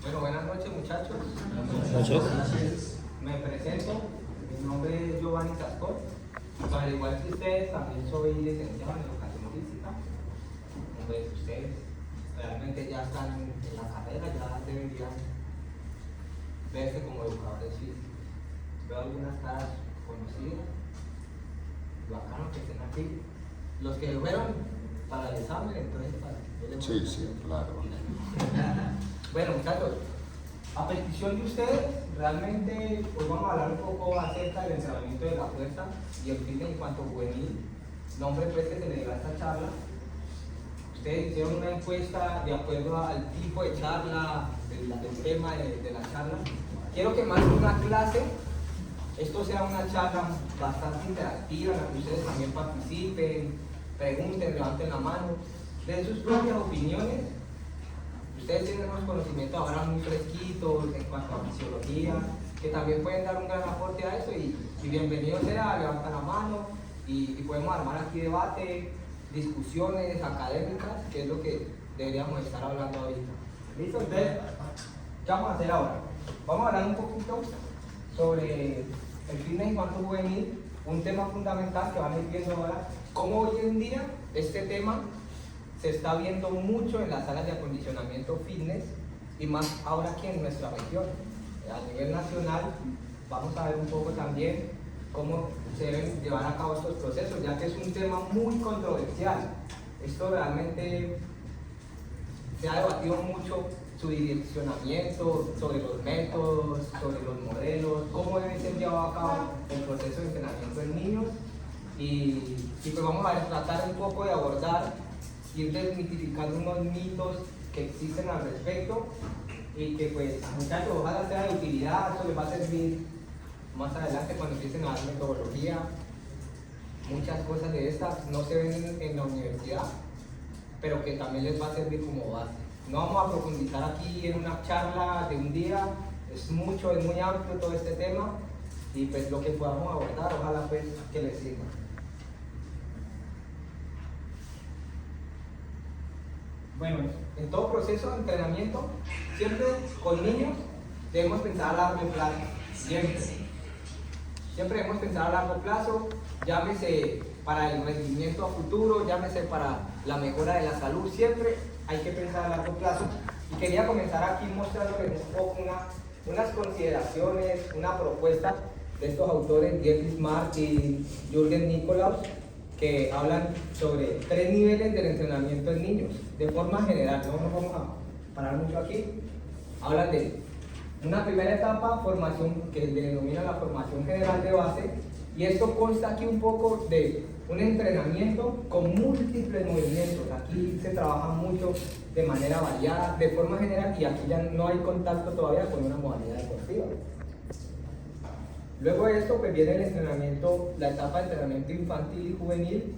Bueno, buenas noches muchachos. Buenas noches. Me presento, mi nombre es Giovanni Cascón. Al igual que ustedes, también soy licenciado en educación física. Pues ustedes realmente ya están en la carrera, ya deberían verse como educadores físicos. Veo algunas caras conocidas, bacano que estén aquí. Los que fueron para el examen, entonces para Sí, claro. Bueno, muchachos, a petición de ustedes, realmente hoy vamos a hablar un poco acerca del entrenamiento de la fuerza y el fitness en cuanto juvenil. Nombre pues que se le dio a esta charla. Ustedes hicieron una encuesta de acuerdo al tipo de charla, del tema de la charla. Quiero que más que una clase, esto sea una charla bastante interactiva, en la que ustedes también participen, pregunten, levanten la mano, den sus propias opiniones. Ustedes tienen unos conocimientos ahora muy fresquitos en cuanto a fisiología, que también pueden dar un gran aporte a eso y bienvenido sea, levantan la mano y podemos armar aquí debate, discusiones académicas, que es lo que deberíamos estar hablando ahorita. ¿Listo? Entonces, ¿qué vamos a hacer ahora? Vamos a hablar un poquito sobre el fitness en cuanto juvenil, un tema fundamental que van a ir viendo ahora, cómo hoy en día este tema se está viendo mucho en las salas de acondicionamiento fitness y más ahora aquí en nuestra región. A nivel nacional vamos a ver un poco también cómo se deben llevar a cabo estos procesos, ya que es un tema muy controversial. Esto realmente se ha debatido mucho su direccionamiento, sobre los métodos, sobre los modelos, cómo debe ser llevado a cabo el proceso de entrenamiento en niños y pues vamos a tratar un poco de abordar, ir desmitificando unos mitos que existen al respecto y que pues muchachos ojalá sea de utilidad, eso les va a servir más adelante cuando empiecen a dar metodología. Muchas cosas de estas no se ven en la universidad, pero que también les va a servir como base. No vamos a profundizar aquí en una charla de un día, es muy amplio todo este tema y pues lo que podamos abordar ojalá pues que les sirva. Bueno, en todo proceso de entrenamiento, siempre con niños debemos pensar a largo plazo, siempre. Siempre debemos pensar a largo plazo, llámese para el rendimiento a futuro, llámese para la mejora de la salud, siempre hay que pensar a largo plazo. Y quería comenzar aquí mostrándoles un poco unas consideraciones, una propuesta de estos autores, Jeff Smart y Jürgen Nikolaus, que hablan sobre 3 niveles del entrenamiento en niños, de forma general, no nos vamos a parar mucho aquí. Hablan de una primera etapa, formación, que se denomina la formación general de base, y esto consta aquí un poco de un entrenamiento con múltiples movimientos. Aquí se trabaja mucho de manera variada, de forma general, y aquí ya no hay contacto todavía con una modalidad deportiva. Luego de esto pues viene el entrenamiento, la etapa de entrenamiento infantil y juvenil,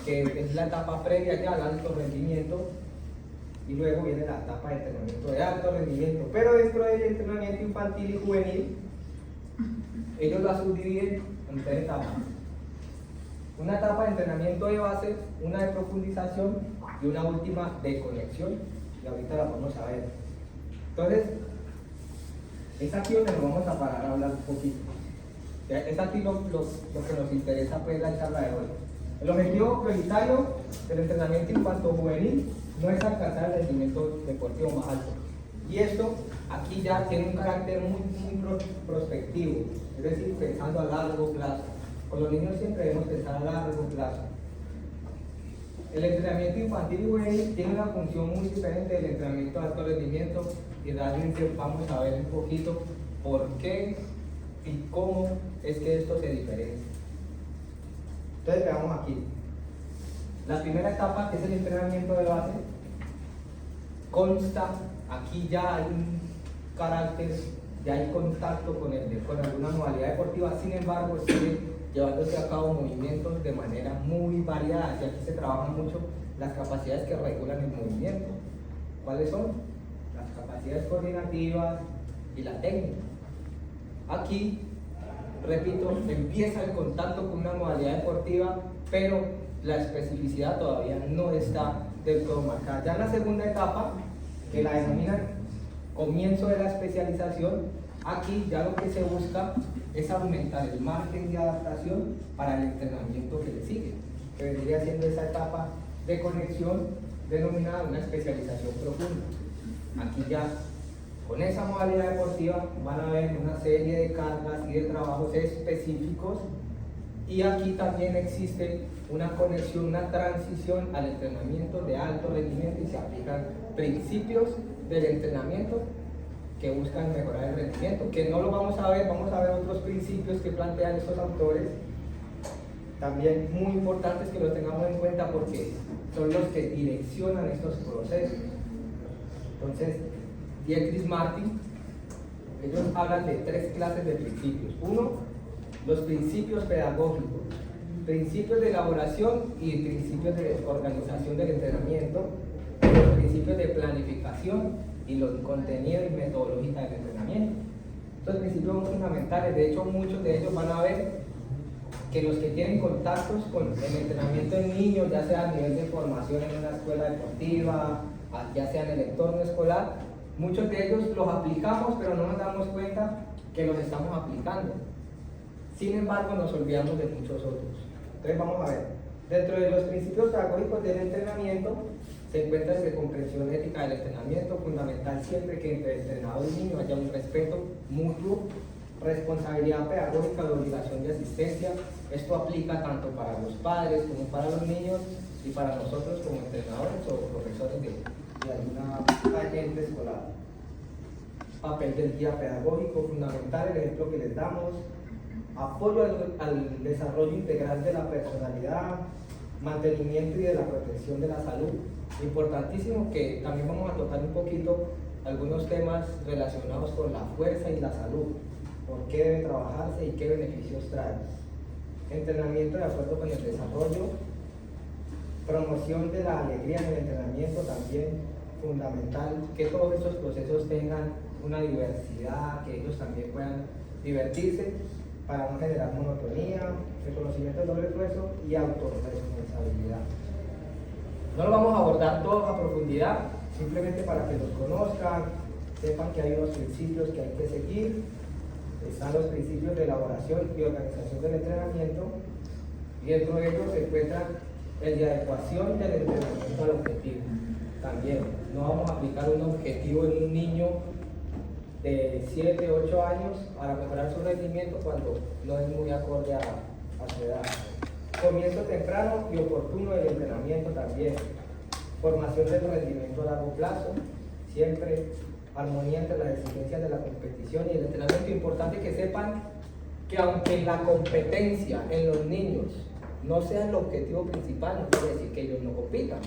que es la etapa previa ya al alto rendimiento, y luego viene la etapa de entrenamiento de alto rendimiento. Pero dentro del entrenamiento infantil y juvenil, ellos la subdividen en 3 etapas. Una etapa de entrenamiento de base, una de profundización y una última de conexión, y ahorita la vamos a ver. Entonces, es aquí donde nos vamos a parar a hablar un poquito. Es aquí lo que nos interesa pues la charla de hoy. El objetivo prioritario del entrenamiento infanto-juvenil no es alcanzar el rendimiento deportivo más alto. Y esto aquí ya tiene un carácter muy prospectivo, es decir, pensando a largo plazo. Con los niños siempre debemos pensar a largo plazo. El entrenamiento infantil y juvenil tiene una función muy diferente del entrenamiento de alto rendimiento y realmente vamos a ver un poquito por qué y cómo es que esto se diferencia. Entonces veamos aquí. La primera etapa, que es el entrenamiento de base, consta, aquí ya hay un carácter, ya hay contacto con alguna modalidad deportiva, sin embargo sigue llevándose a cabo movimientos de manera muy variada, y aquí se trabajan mucho las capacidades que regulan el movimiento. ¿Cuáles son? Las capacidades coordinativas y la técnica. Aquí, repito, empieza el contacto con una modalidad deportiva, pero la especificidad todavía no está del todo marcada. Ya en la segunda etapa, que la denominan comienzo de la especialización, aquí ya lo que se busca es aumentar el margen de adaptación para el entrenamiento que le sigue, que vendría siendo esa etapa de conexión denominada una especialización profunda. Aquí ya, con esa modalidad deportiva, van a haber una serie de cargas y de trabajos específicos, y aquí también existe una conexión, una transición al entrenamiento de alto rendimiento, y se aplican principios del entrenamiento que buscan mejorar el rendimiento, que no lo vamos a ver otros principios que plantean estos autores, también muy importantes que los tengamos en cuenta porque son los que direccionan estos procesos. Entonces, Dietrich Martin, ellos hablan de 3 clases de principios. Uno, los principios pedagógicos, principios de elaboración y principios de organización del entrenamiento, los principios de planificación y los contenidos y metodológica del entrenamiento. Estos principios son fundamentales, de hecho muchos de ellos van a ver que los que tienen contactos con el entrenamiento en niños, ya sea a nivel de formación en una escuela deportiva, ya sea en el entorno escolar, muchos de ellos los aplicamos, pero no nos damos cuenta que los estamos aplicando. Sin embargo, nos olvidamos de muchos otros. Entonces vamos a ver, dentro de los principios pedagógicos del entrenamiento se encuentra desde comprensión ética del entrenamiento, fundamental siempre que entre el entrenador y niño haya un respeto mutuo, responsabilidad pedagógica de obligación de asistencia. Esto aplica tanto para los padres como para los niños y para nosotros como entrenadores o profesores de alguna agente escolar. Papel del guía pedagógico, fundamental, el ejemplo que les damos. Apoyo al desarrollo integral de la personalidad, mantenimiento y de la protección de la salud. Importantísimo que también vamos a tocar un poquito algunos temas relacionados con la fuerza y la salud, por qué debe trabajarse y qué beneficios trae. Entrenamiento de acuerdo con el desarrollo, promoción de la alegría en el entrenamiento también fundamental, que todos estos procesos tengan una diversidad, que ellos también puedan divertirse para no generar monotonía, reconocimiento del doble esfuerzo y autorresponsabilidad. No lo vamos a abordar todo a profundidad, simplemente para que los conozcan, sepan que hay unos principios que hay que seguir. Están los principios de elaboración y organización del entrenamiento, y dentro de ellos se encuentran el de adecuación del entrenamiento al objetivo. También no vamos a aplicar un objetivo en un niño de 7, 8 años para mejorar su rendimiento cuando no es muy acorde a su edad. Comienzo temprano y oportuno del entrenamiento también. Formación del rendimiento a largo plazo, siempre armonía entre las exigencias de la competición y el entrenamiento. Importante que sepan que aunque la competencia en los niños no sea el objetivo principal, no quiere decir que ellos no compitan.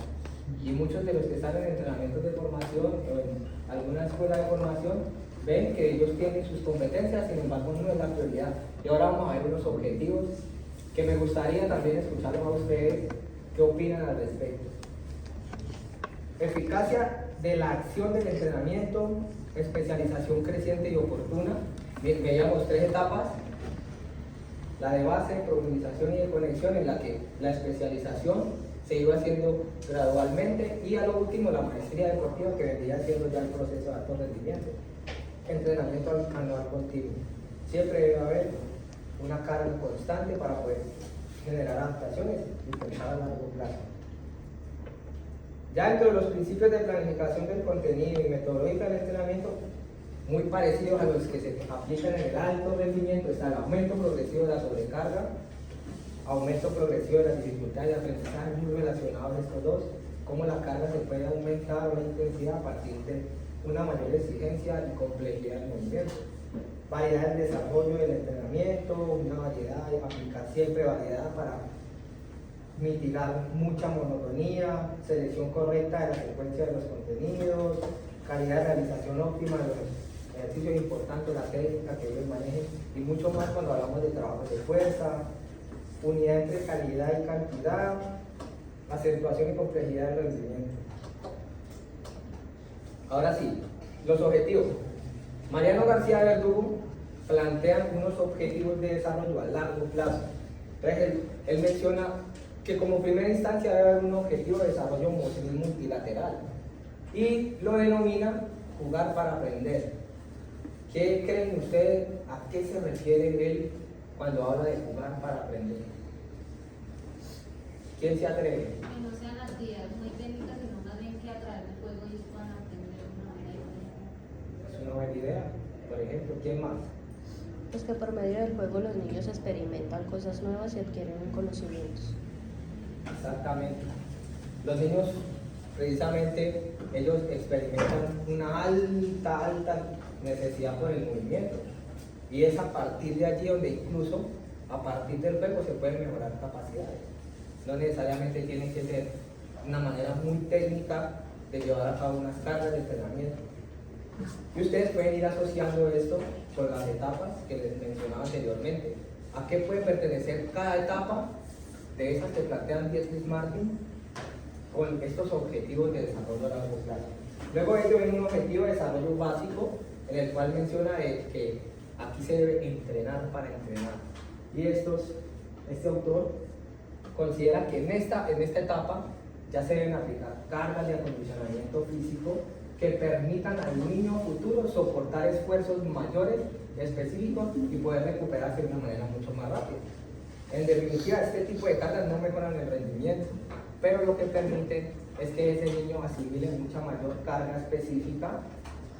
Y muchos de los que están en entrenamientos de formación o en alguna escuela de formación ven que ellos tienen sus competencias, sin embargo no es la prioridad. Y ahora vamos a ver unos objetivos que me gustaría también escucharlos a ustedes, qué opinan al respecto. Eficacia de la acción del entrenamiento, especialización creciente y oportuna. Veíamos 3 etapas: la de base, profundización y de conexión, en la que la especialización se iba haciendo gradualmente, y a lo último la maestría deportiva, que vendría siendo ya el proceso de alto rendimiento. Entrenamiento anual continuo. Siempre debe haber una carga constante para poder generar adaptaciones y pensar a largo plazo. Ya dentro de los principios de planificación del contenido y metodológica del entrenamiento, muy parecidos a los que se aplican en el alto rendimiento, está el aumento progresivo de la sobrecarga, aumento progresivo de las dificultades de aprendizaje, muy relacionados a estos dos, cómo la carga se puede aumentar o la intensidad a partir de una mayor exigencia y complejidad del movimiento. Variedad del desarrollo del entrenamiento, una variedad, aplicar siempre variedad para mitigar mucha monotonía, selección correcta de la secuencia de los contenidos, calidad de realización óptima de los ejercicios importantes, la técnica que ellos manejen, y mucho más cuando hablamos de trabajos de fuerza, unidad entre calidad y cantidad, acentuación y complejidad del rendimiento. Ahora sí, los objetivos. Mariano García Verdugo plantea unos objetivos de desarrollo a largo plazo. Entonces él menciona que como primera instancia debe haber un objetivo de desarrollo multilateral, y lo denomina jugar para aprender. ¿Qué creen ustedes? ¿A qué se refiere él cuando habla de jugar para aprender? ¿Quién se atreve? Que no sean actividades muy técnicas, sino más bien que a través del juego ellos puedan aprender de una manera diferente. Es una buena idea. Por ejemplo, ¿quién más? Pues que por medio del juego los niños experimentan cosas nuevas y adquieren conocimientos. Exactamente. Los niños, precisamente, ellos experimentan una alta necesidad por el movimiento. Y es a partir de allí donde incluso, a partir del juego, se pueden mejorar capacidades. No necesariamente tiene que ser una manera muy técnica de llevar a cabo unas cargas de entrenamiento. Y ustedes pueden ir asociando esto con las etapas que les mencionaba anteriormente. ¿A qué puede pertenecer cada etapa de esas que plantean Dietrich Martin con estos objetivos de desarrollo a largo plazo? Luego de ello viene un objetivo de desarrollo básico en el cual menciona que aquí se debe entrenar para entrenar. Y este autor considera que en esta etapa ya se deben aplicar cargas de acondicionamiento físico que permitan al niño futuro soportar esfuerzos mayores, específicos y poder recuperarse de una manera mucho más rápida. En definitiva, este tipo de cargas no mejoran el rendimiento, pero lo que permite es que ese niño asimile mucha mayor carga específica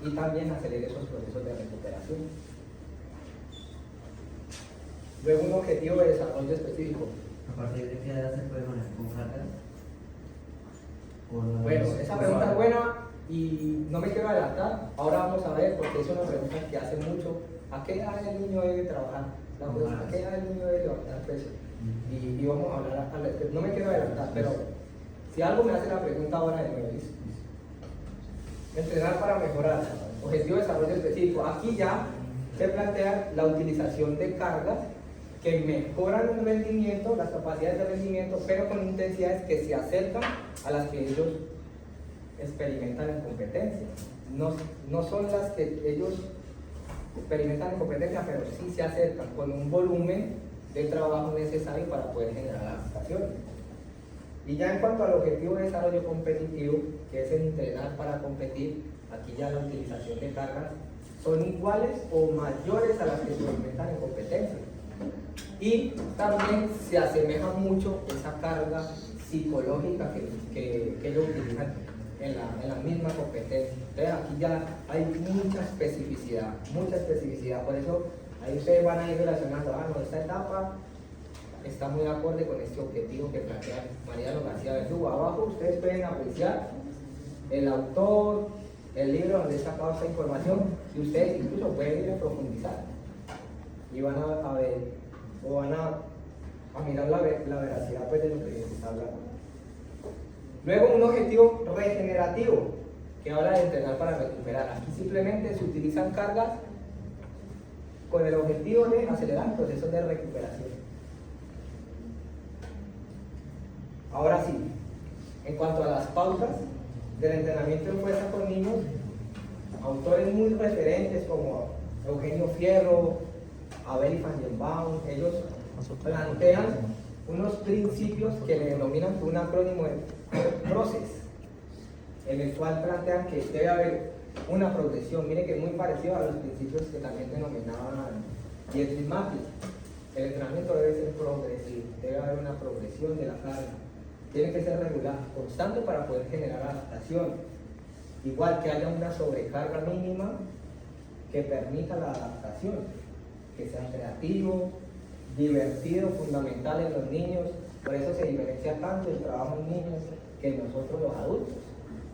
y también acelere esos procesos de recuperación. Luego, un objetivo de desarrollo específico. ¿A partir de qué edad se puede manejar con cargas? Bueno, esa pregunta es buena y no me quiero adelantar. Ahora vamos a ver, porque es una pregunta que hace mucho. ¿A qué edad el niño debe trabajar? ¿A qué edad el niño debe levantar peso? Y vamos a hablar al respecto. No me quiero adelantar, pero si algo me hace la pregunta ahora de nuevo, ¿listo? Entrenar para mejorar. Objetivo de desarrollo específico. Aquí ya se plantea la utilización de cargas que mejoran el rendimiento, las capacidades de rendimiento, pero con intensidades que se acercan a las que ellos experimentan en competencia. No son las que ellos experimentan en competencia, pero sí se acercan con un volumen de trabajo necesario para poder generar adaptaciones. Y ya en cuanto al objetivo de desarrollo competitivo, que es el entrenar para competir, aquí ya la utilización de cargas son iguales o mayores a las que se experimentan en competencia. Y también se asemeja mucho esa carga psicológica que ellos utilizan en la misma competencia. Entonces aquí ya hay mucha especificidad, por eso ahí ustedes van a ir relacionando, esta etapa está muy acorde con este objetivo que plantea Mariano García Verdugo. Abajo ustedes pueden apreciar el autor, el libro donde he sacado esta información, y ustedes incluso pueden ir a profundizar y van a ver o van a mirar la veracidad pues, de lo que se está hablando. Luego un objetivo regenerativo que habla de entrenar para recuperar. Aquí simplemente se utilizan cargas con el objetivo de acelerar procesos de recuperación. Ahora sí, en cuanto a las pautas del entrenamiento en fuerza con niños, autores muy referentes como Eugenio Fierro, Abel y Feigenbaum, ellos plantean unos principios que le denominan un acrónimo de PROCESS, en el cual plantean que debe haber una progresión. Mire que es muy parecido a los principios que también denominaban Dietrich Martin. El entrenamiento debe ser progresivo, debe haber una progresión de la carga, tiene que ser regular, constante para poder generar adaptación. Igual que haya una sobrecarga mínima que permita la adaptación, que sea creativo, divertido, fundamental en los niños. Por eso se diferencia tanto el trabajo en niños que en nosotros los adultos,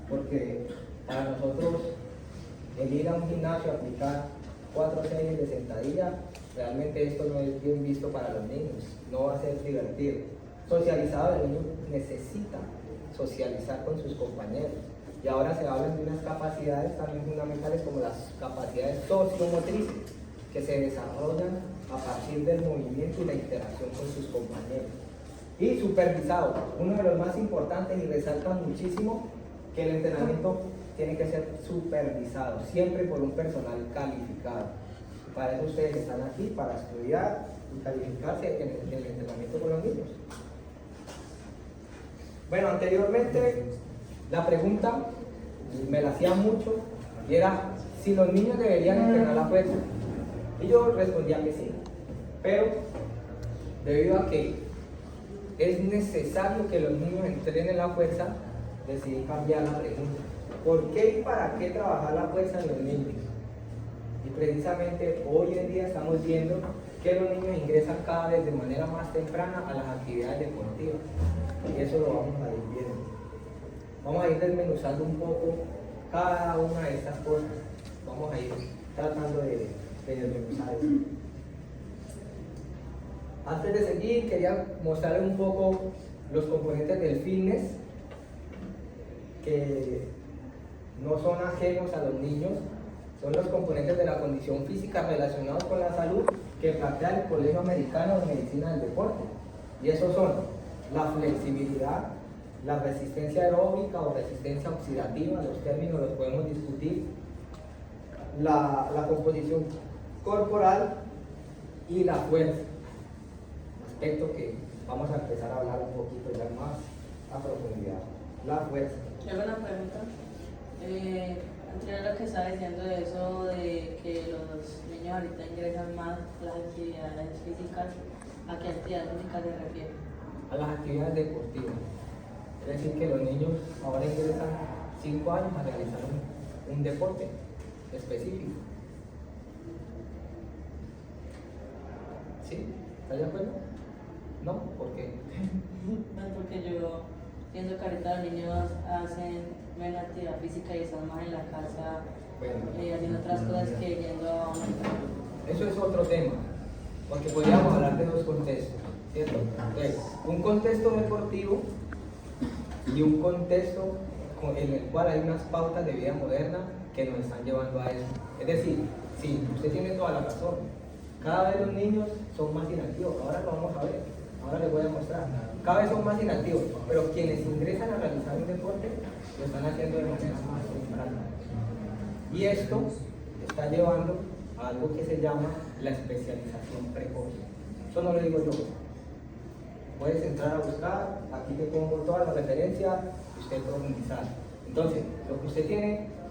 porque para nosotros el ir a un gimnasio a aplicar 4 series de sentadilla, realmente esto no es bien visto para los niños, no va a ser divertido. Socializado, el niño necesita socializar con sus compañeros. Y ahora se hablan de unas capacidades también fundamentales como las capacidades sociomotrices, que se desarrollan a partir del movimiento y la interacción con sus compañeros. Y supervisado, uno de los más importantes, y resalta muchísimo que el entrenamiento tiene que ser supervisado, siempre por un personal calificado. Para eso ustedes están aquí, para estudiar y calificarse en el entrenamiento con los niños. Bueno, anteriormente la pregunta me la hacía mucho Y era si los niños deberían entrenar la fuerza. Y yo respondía que sí. Pero debido a que es necesario que los niños entrenen la fuerza, decidí cambiar la pregunta. ¿Por qué y para qué trabajar la fuerza en los niños? Y precisamente hoy en día estamos viendo que los niños ingresan cada vez de manera más temprana a las actividades deportivas. Y eso lo vamos a ir viendo. Vamos a ir desmenuzando un poco cada una de estas cosas. Vamos a ir tratando de desmenuzar eso. Antes de seguir, quería mostrarles un poco los componentes del fitness que no son ajenos a los niños. Son los componentes de la condición física relacionados con la salud que plantea el Colegio Americano de Medicina del Deporte. Y esos son la flexibilidad, la resistencia aeróbica o resistencia oxidativa, los términos los podemos discutir, la composición corporal y la fuerza, aspecto que vamos a empezar a hablar un poquito ya más a profundidad. La fuerza. Yo hago una pregunta. Entre lo que estaba diciendo de eso de que los niños ahorita ingresan más a las actividades físicas, ¿a qué actividades físicas se refiere? A las actividades deportivas. Es decir, que los niños ahora ingresan 5 años a realizar un deporte específico. ¿Sí? ¿Estás de acuerdo? ¿No? ¿Por qué? Pues porque yo pienso que ahorita los niños hacen menos actividad física y están más en la casa haciendo otras cosas que yendo a un entrenamiento. Eso es otro tema, porque podríamos hablar de dos contextos, ¿cierto? Entonces, un contexto deportivo y un contexto en el cual hay unas pautas de vida moderna que nos están llevando a eso. Es decir, sí, usted tiene toda la razón, cada vez los niños son más inactivos, ahora lo vamos a ver, ahora les voy a mostrar, cada vez son más inactivos, pero quienes ingresan a realizar un deporte lo están haciendo de manera más temprana. Y esto está llevando a algo que se llama la especialización precoz. Eso no lo digo yo. Puedes entrar a buscar, aquí te pongo toda la referencia y usted profundizar. Entonces, lo que usted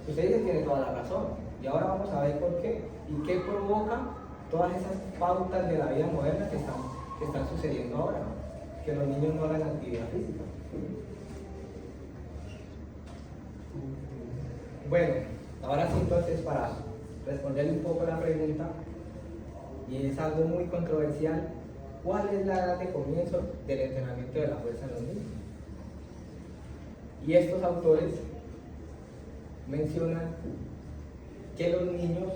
dice tiene toda la razón. Y ahora vamos a ver por qué y qué provoca todas esas pautas de la vida moderna que están sucediendo ahora, que los niños no hagan actividad física. Bueno, ahora sí, entonces, para responderle un poco la pregunta, y es algo muy controversial, ¿cuál es la edad de comienzo del entrenamiento de la fuerza en los niños? Y estos autores mencionan que los niños,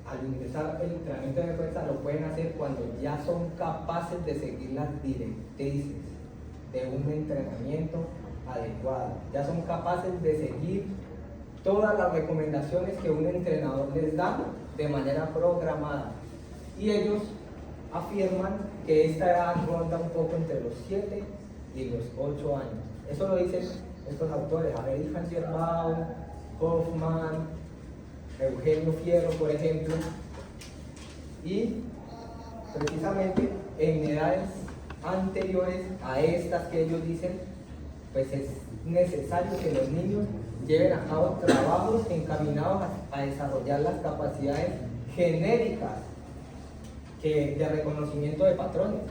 al ingresar el entrenamiento de fuerza, lo pueden hacer cuando ya son capaces de seguir las directrices de un entrenamiento adecuado. Ya son capaces de seguir todas las recomendaciones que un entrenador les da de manera programada. Y ellos afirman que esta edad ronda un poco entre los 7 y los 8 años. Eso lo dicen estos autores, Abel Fangerbau, Hoffman, Eugenio Fierro, por ejemplo. Y precisamente en edades anteriores a estas que ellos dicen, pues es necesario que los niños lleven a cabo trabajos encaminados a desarrollar las capacidades genéricas de reconocimiento de patrones,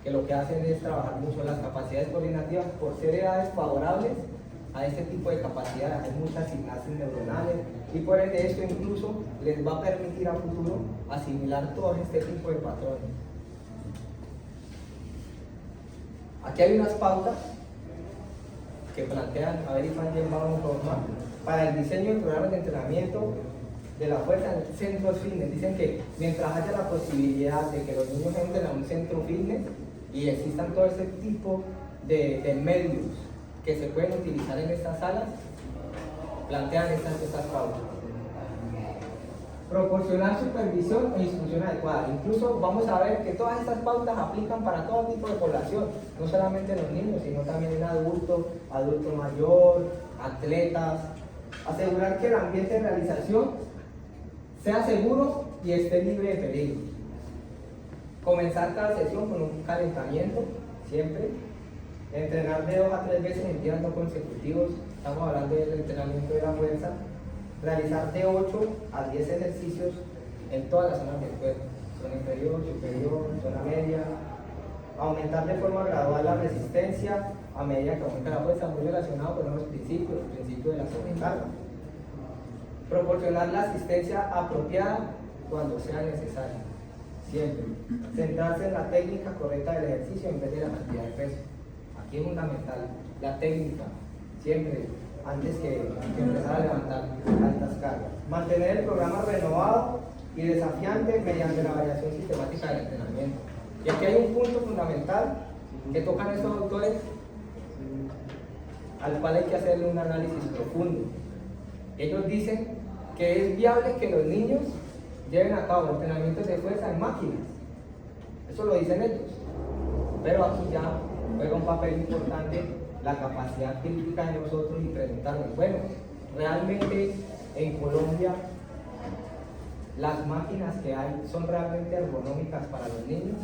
que lo que hacen es trabajar mucho las capacidades coordinativas por ser edades favorables a este tipo de capacidades. Hay muchas sinapsis neuronales y por ende esto incluso les va a permitir a futuro asimilar todo este tipo de patrones. Aquí hay unas pautas que plantean Abel y Fangerbau para el diseño de programas de entrenamiento de la fuerza en centros fitness. Dicen que mientras haya la posibilidad de que los niños entren a un centro fitness y existan todo ese tipo de medios que se pueden utilizar en estas salas, plantean estas pautas. Proporcionar supervisión e instrucción adecuada. Incluso vamos a ver que todas estas pautas aplican para todo tipo de población, no solamente en los niños, sino también en adulto mayor, atletas. Asegurar que el ambiente de realización sea seguro y esté libre de peligro. Comenzar cada sesión con un calentamiento, siempre. Entrenar de 2 a 3 veces en días no consecutivos. Estamos hablando del entrenamiento de la fuerza. realizar de 8 a 10 ejercicios en todas las zonas del cuerpo, zona inferior, superior, zona media, aumentar de forma gradual la resistencia a medida que aumenta la fuerza, muy relacionado con los principios, el principio de la sobrecarga. Proporcionar la asistencia apropiada cuando sea necesaria, siempre. Centrarse en la técnica correcta del ejercicio en vez de la cantidad de peso. Aquí es fundamental la técnica, siempre, antes que empezar a levantar altas cargas. Mantener el programa renovado y desafiante mediante la variación sistemática del entrenamiento. Y aquí hay un punto fundamental que tocan estos autores, al cual hay que hacerle un análisis profundo. Ellos dicen que es viable que los niños lleven a cabo entrenamientos de fuerza en máquinas. Eso lo dicen ellos. Pero aquí ya juega un papel importante la capacidad crítica de nosotros y preguntarnos, bueno, ¿realmente en Colombia las máquinas que hay son realmente ergonómicas para los niños?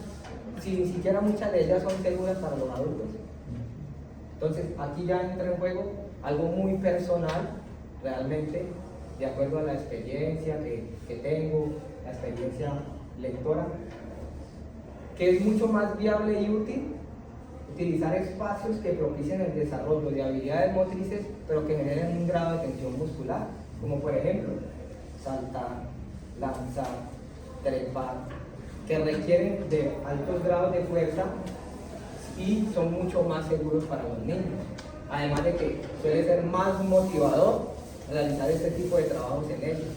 Si ni siquiera muchas de ellas son seguras para los adultos. Entonces aquí ya entra en juego algo muy personal, realmente, de acuerdo a la experiencia que tengo, la experiencia lectora, que es mucho más viable y útil utilizar espacios que propicien el desarrollo de habilidades motrices, pero que generen un grado de tensión muscular, como por ejemplo, saltar, lanzar, trepar, que requieren de altos grados de fuerza y son mucho más seguros para los niños. Además de que suele ser más motivador realizar este tipo de trabajos en ellos.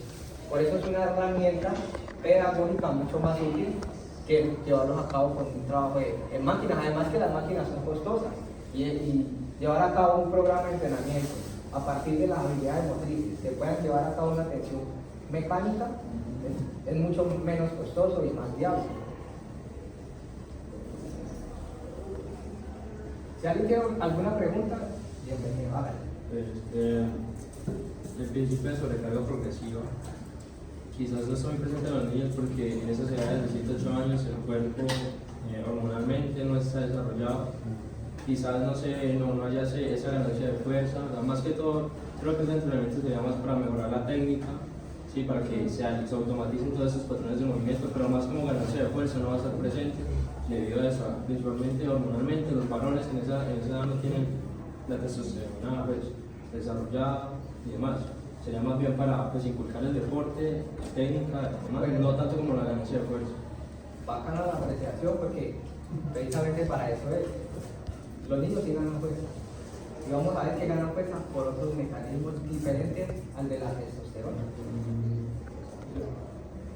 Por eso es una herramienta pedagógica mucho más útil que llevarlos a cabo con un trabajo en máquinas. Además que las máquinas son costosas y llevar a cabo un programa de entrenamiento a partir de las habilidades motrices que puedan llevar a cabo una atención mecánica es mucho menos costoso y más viable. Si alguien tiene alguna pregunta, bienvenido, hágale. El principio de sobrecarga progresiva quizás no está muy presente en los niños porque en esas edades de 7 8 años el cuerpo hormonalmente no está desarrollado, quizás no haya esa ganancia de fuerza, más que todo creo que ese entrenamiento sería más para mejorar la técnica, ¿sí? Para que se automaticen todos esos patrones de movimiento, pero más como ganancia de fuerza no va a estar presente debido a eso, principalmente hormonalmente los varones en esa edad no tienen la testosterona pues, desarrollada y demás. Sería más bien para pues, inculcar el deporte, la técnica, demás, bueno, no tanto como la ganancia de fuerza. Bacana la apreciación porque precisamente para eso es. Los niños sí ganan fuerza. Y vamos a ver que ganan fuerza por otros mecanismos diferentes al de la testosterona.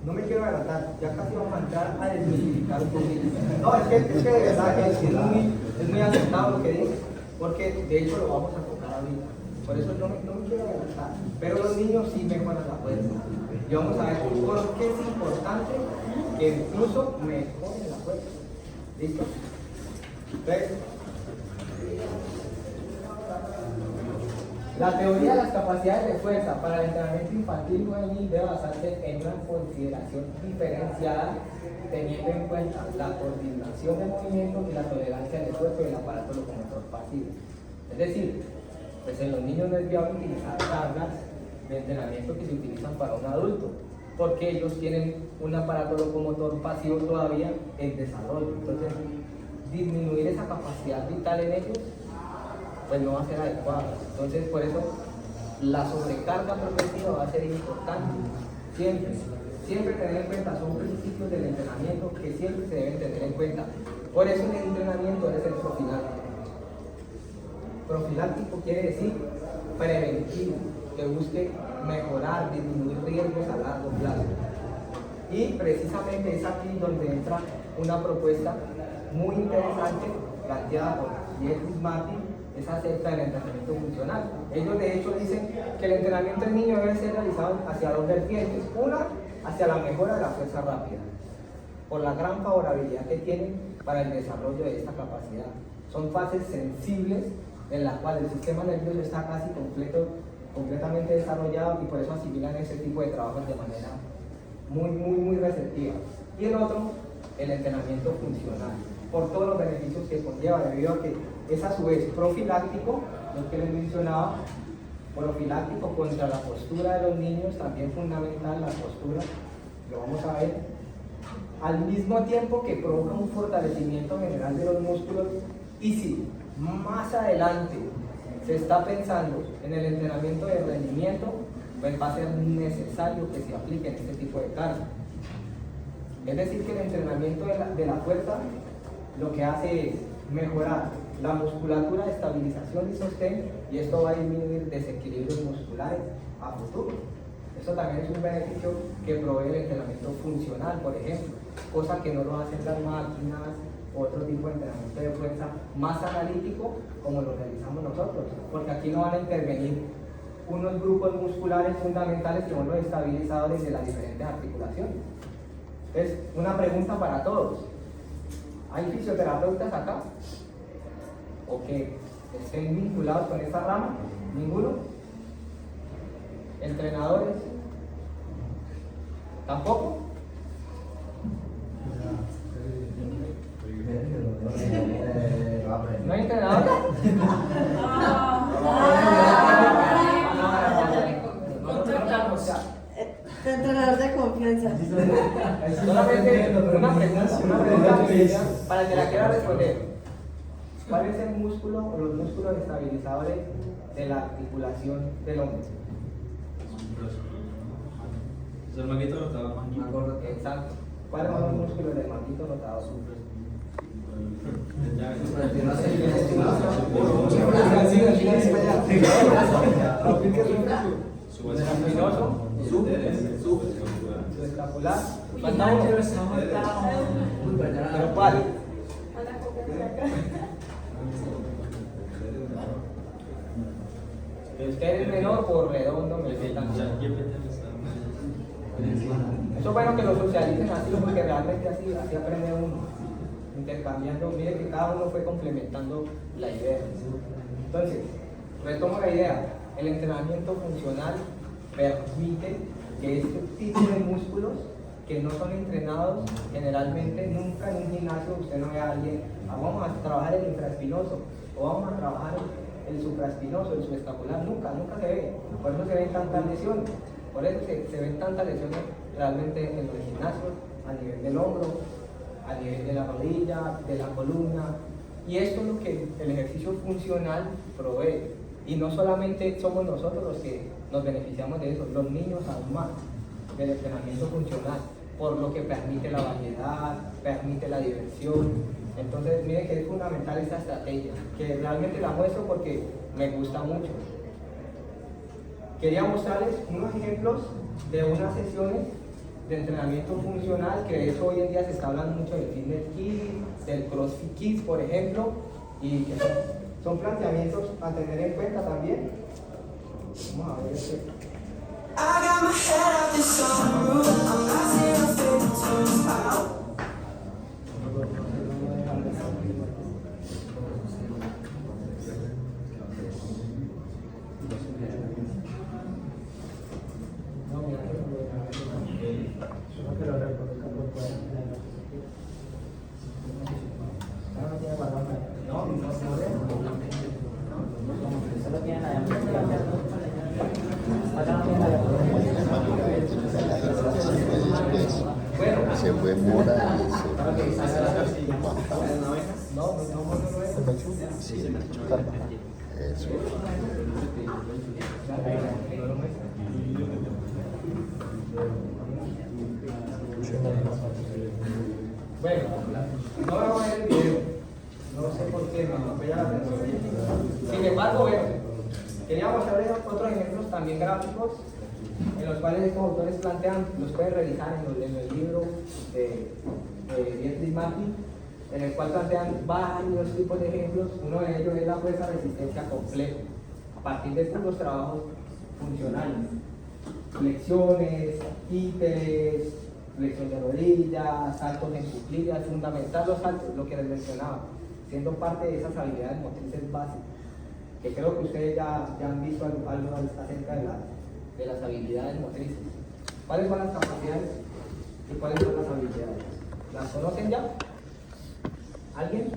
No me quiero adelantar, ya casi vamos a entrar a desmitificar un poquito. No, es que de verdad es muy acertado lo que dice, porque de hecho lo vamos a tocar ahorita. Por eso no me quiero adelantar. Pero los niños sí mejoran la fuerza. Y vamos a ver por qué es importante que incluso mejoren la fuerza. ¿Listo? Entonces, la teoría de las capacidades de fuerza para el entrenamiento infantil y juvenil debe basarse en una consideración diferenciada teniendo en cuenta la coordinación de movimientos y la tolerancia del cuerpo y del aparato locomotor pasivo. Es decir, pues en los niños no es viable utilizar cargas de entrenamiento que se utilizan para un adulto, porque ellos tienen un aparato locomotor pasivo todavía en desarrollo. Entonces, disminuir esa capacidad vital en ellos pues no va a ser adecuado. Entonces, por eso la sobrecarga progresiva va a ser importante. Siempre tener en cuenta, son principios del entrenamiento que siempre se deben tener en cuenta. Por eso el entrenamiento debe ser profiláctico. Profiláctico quiere decir preventivo, que busque mejorar, disminuir riesgos a largo plazo. Y precisamente es aquí donde entra una propuesta muy interesante planteada por Dietrich Martin, es acerca del entrenamiento funcional. Ellos de hecho dicen que el entrenamiento del niño debe ser realizado hacia dos vertientes. Una, hacia la mejora de la fuerza rápida, por la gran favorabilidad que tienen para el desarrollo de esta capacidad. Son fases sensibles en las cuales el sistema nervioso está casi completamente desarrollado y por eso asimilan ese tipo de trabajos de manera muy receptiva. Y el otro, el entrenamiento funcional, por todos los beneficios que conlleva, debido a que es a su vez profiláctico, lo que les mencionaba, profiláctico contra la postura de los niños, también fundamental la postura, lo vamos a ver, al mismo tiempo que provoca un fortalecimiento general de los músculos. Y si más adelante se está pensando en el entrenamiento de rendimiento, pues va a ser necesario que se apliquen este tipo de cargas. Es decir, que el entrenamiento de la fuerza lo que hace es mejorar la musculatura de estabilización y sostén, y esto va a disminuir desequilibrios musculares a futuro. Eso también es un beneficio que provee el entrenamiento funcional, por ejemplo, cosa que no lo hacen las máquinas o otro tipo de entrenamiento de fuerza más analítico como lo realizamos nosotros, porque aquí no van a intervenir unos grupos musculares fundamentales que son los estabilizadores de las diferentes articulaciones. Entonces, una pregunta para todos: ¿hay fisioterapeutas acá? ¿O que estén vinculados con esta rama? ¿Ninguno? ¿Entrenadores? ¿Tampoco? ¿No hay entrenadores? Entrenador de confianza. Solamente una pregunta para el que la quiera responder. ¿Cuál es el músculo o los músculos estabilizadores de la articulación del hombro? Es el manguito rotador. Exacto. ¿Cuáles son los músculos del manguito rotador? Subespinoso, subescapular. ¿Falta uno? ¿Pero cuál? Usted es menor por redondo, me faltan. Eso es bueno que lo socialicen así, porque realmente así aprende uno, intercambiando. Mire que cada uno fue complementando la idea. Entonces, retomo la idea: el entrenamiento funcional permite que este tipo de músculos que no son entrenados, generalmente nunca en un gimnasio usted no ve a alguien, vamos a trabajar el infraespinoso o vamos a trabajar el supraespinoso, el subescapular, nunca se ve. Por eso se ven tantas lesiones. Por eso se ven tantas lesiones realmente en los gimnasios, a nivel del hombro, a nivel de la rodilla, de la columna. Y esto es lo que el ejercicio funcional provee. Y no solamente somos nosotros los que nos beneficiamos de eso, los niños aún más, del entrenamiento funcional, por lo que permite la variedad, permite la diversión. Entonces, miren que es fundamental esta estrategia, que realmente la muestro porque me gusta mucho. Quería mostrarles unos ejemplos de unas sesiones de entrenamiento funcional, que de hecho hoy en día se está hablando mucho del Fitness Kids, del CrossFit Kids, por ejemplo, y que son planteamientos a tener en cuenta también. Vamos a ver este. I got my head out the sunroof, I'm not zero 52. Se fue mora y sí, eso. Bueno, no vamos a ver el video, no sé por qué, no me llama la atención. Sin embargo, bueno, quería mostrarles otros ejemplos también gráficos, en los cuales estos autores plantean, los pueden revisar en el libro de Dietrich Martin, en el cual plantean varios tipos de ejemplos. Uno de ellos es la fuerza resistencia compleja, a partir de puros trabajos funcionales, flexiones, títeres, flexión de rodillas, saltos en cuclillas, fundamental los saltos, lo que les mencionaba, siendo parte de esas habilidades motrices básicas, que creo que ustedes ya han visto algo acerca de las habilidades motrices. ¿Cuáles son las capacidades y cuáles son las habilidades? ¿Las conocen ya? ¿Alguien?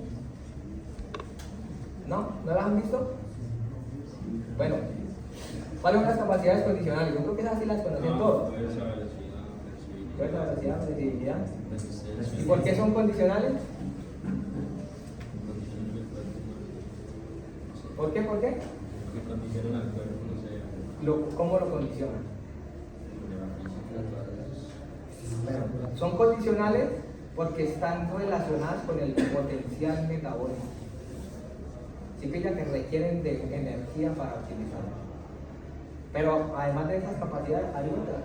¿No? ¿No las han visto? Bueno, ¿Cuáles son las capacidades condicionales? Yo creo que esas sí las conocen todos. Fuerza, velocidad, flexibilidad. Fuerza, velocidad, flexibilidad. Resistencia. ¿Y por qué son condicionales? Condiciones del cuerpo humano. ¿Por qué? ¿Por qué? Que condicionan al cuerpo, no sé, ¿Cómo lo condicionan? de la física, todas las... Son condicionales porque están relacionadas con el potencial metabólico. Sí que requieren de energía para utilizarlo. Pero además de esas capacidades hay otras,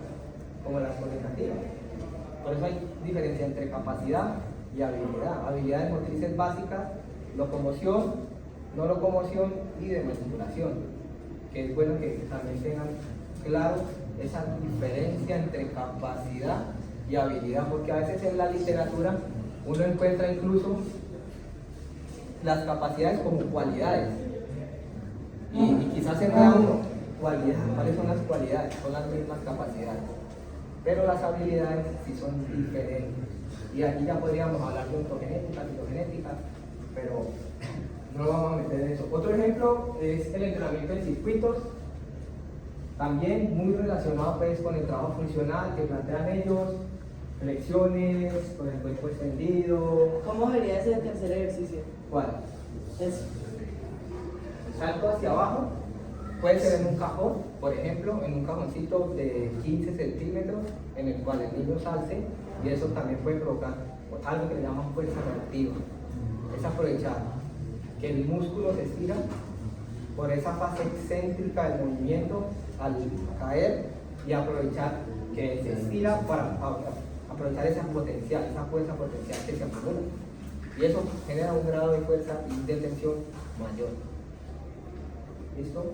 como las coordinativas. Por eso hay diferencia entre capacidad y habilidad. Habilidades motrices básicas, locomoción, no locomoción y de manipulación. Que es bueno que también tengan claro esa diferencia entre capacidad y habilidad, porque a veces en la literatura uno encuentra incluso las capacidades como cualidades y quizás en cada uno cualidades. ¿Cuáles son las cualidades? Son las mismas capacidades, pero las habilidades sí son diferentes, y aquí ya podríamos hablar de ontogenética, citogenética, pero no vamos a meter en eso. Otro ejemplo es el entrenamiento de circuitos, también muy relacionado pues con el trabajo funcional que plantean ellos, flexiones con el cuerpo extendido. ¿Cómo sería ese tercer ejercicio? ¿Cuál? Eso. Salto hacia abajo, puede ser en un cajón, por ejemplo, en un cajoncito de 15 centímetros en el cual el niño salce, y eso también puede provocar algo que le llaman fuerza relativa. Es aprovechar que el músculo se estira por esa fase excéntrica del movimiento al caer, y aprovechar que se estira para aprovechar esa potencial, esa fuerza potencial que se acumula, y eso genera un grado de fuerza y de tensión mayor. ¿Listo?